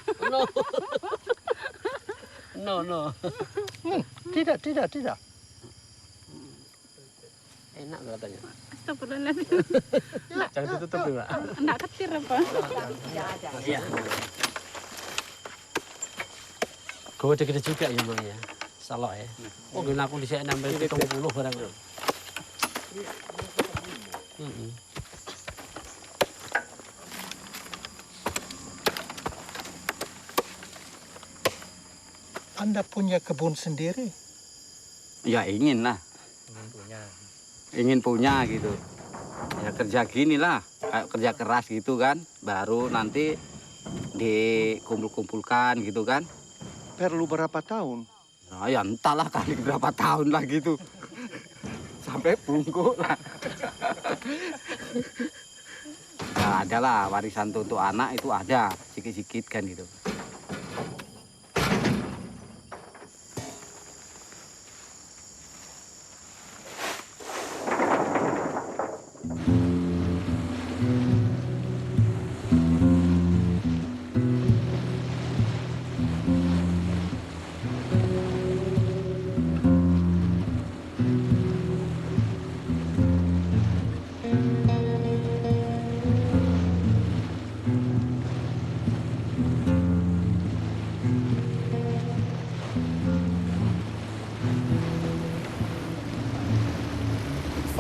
No. Tidak. Enak katanya. Astagfirullahaladzim. Jangan ditutup dulu, Pak. Enggak ketir apa? Iya. Gede-gede juga ya, Bang ya. Salok ya. Oh, gila aku disini nambah 70 barang. Anda punya kebun sendiri? Ya ingin lah. Ingin punya gitu. Ya kerja gini lah, kayak kerja keras gitu kan. Baru nanti dikumpul-kumpulkan gitu kan. Perlu berapa tahun? Nah, ya entahlah kali berapa tahun lah gitu. Sampai bungkuk lah. Ya ada lah warisan untuk anak itu ada, sikit-sikit kan gitu.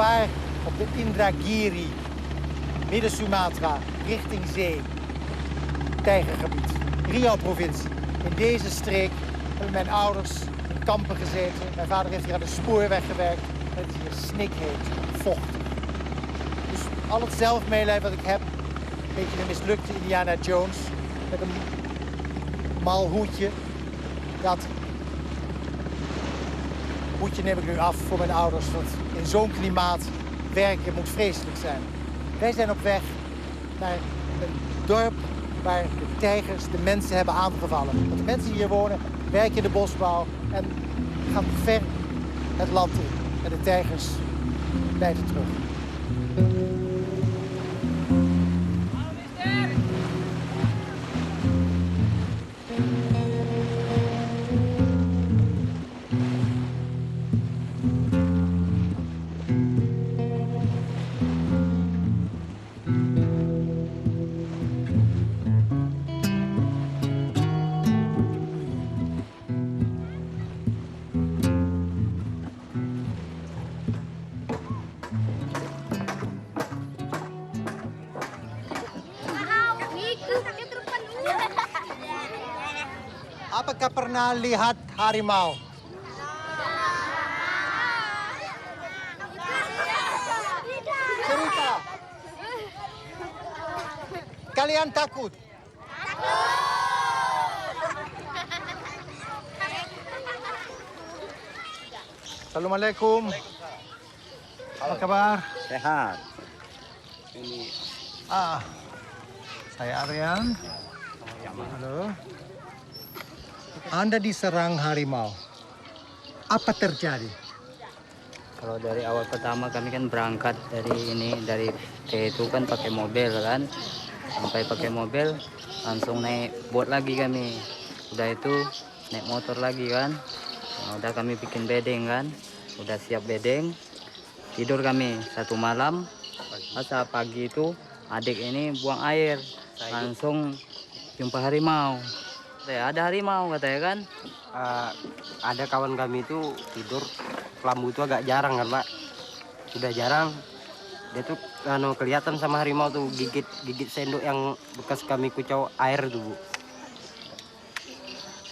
Vaar op de Indragiri, Midden-Sumatra, richting zee. Tijgergebied, Riau-provincie. In deze streek hebben mijn ouders in kampen gezeten. Mijn vader heeft hier aan de spoorweg gewerkt. Het is hier snikheet, vochtig. Dus al het zelfmeelijf wat ik heb, een beetje de mislukte Indiana Jones met een mal hoedje. Dat hoedje neem ik nu af voor mijn ouders, want in zo'n klimaat werken moet vreselijk zijn. Wij zijn op weg naar een dorp waar de tijgers de mensen hebben aangevallen. Want de mensen die hier wonen, werken in de bosbouw en gaan ver het land in. En de tijgers bijten terug. Apakah pernah lihat harimau? Cerita. Kalian takut? Assalamualaikum. Apa kabar? Sehat. Saya Aryan. Halo. Anda diserang harimau. Apa terjadi? Kalau dari awal pertama kami kan berangkat dari itu kan pakai mobil kan. Sampai pakai mobil langsung naik boat lagi kami. Udah itu naik motor lagi kan. Nah, udah kami bikin bedeng kan. Udah siap bedeng. Tidur kami satu malam. Masa pagi itu adik ini buang air. Langsung jumpa harimau. Ada harimau katanya kan. Ada kawan kami itu tidur kelambu itu agak jarang kan Pak. Sudah jarang. Dia tuh kelihatan sama harimau tuh gigit sendok yang bekas kami kucau air tuh Bu.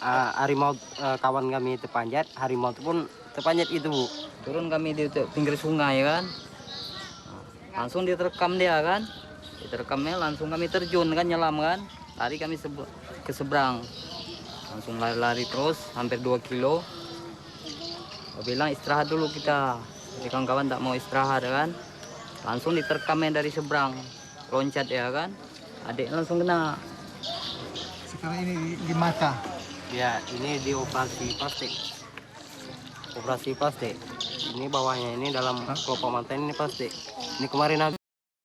Harimau kawan kami terpanjat, harimau itu pun terpanjat itu Bu. Turun kami di pinggir sungai kan. Langsung diterkam dia kan. Diterekamnya langsung kami terjun kan, nyelam kan. Lari kami ke seberang. Langsung lari-lari terus hampir 2 kilo. Bilang istirahat dulu kita. Jadi kawan-kawan tak mau istirahat kan. Langsung diterkamnya dari seberang. Loncat ya kan. Adik langsung kena. Sekarang ini di mata. Ya, ini di operasi plastik. Operasi plastik. Ini bawahnya ini dalam kelopak mata ini plastik. Ini kemarin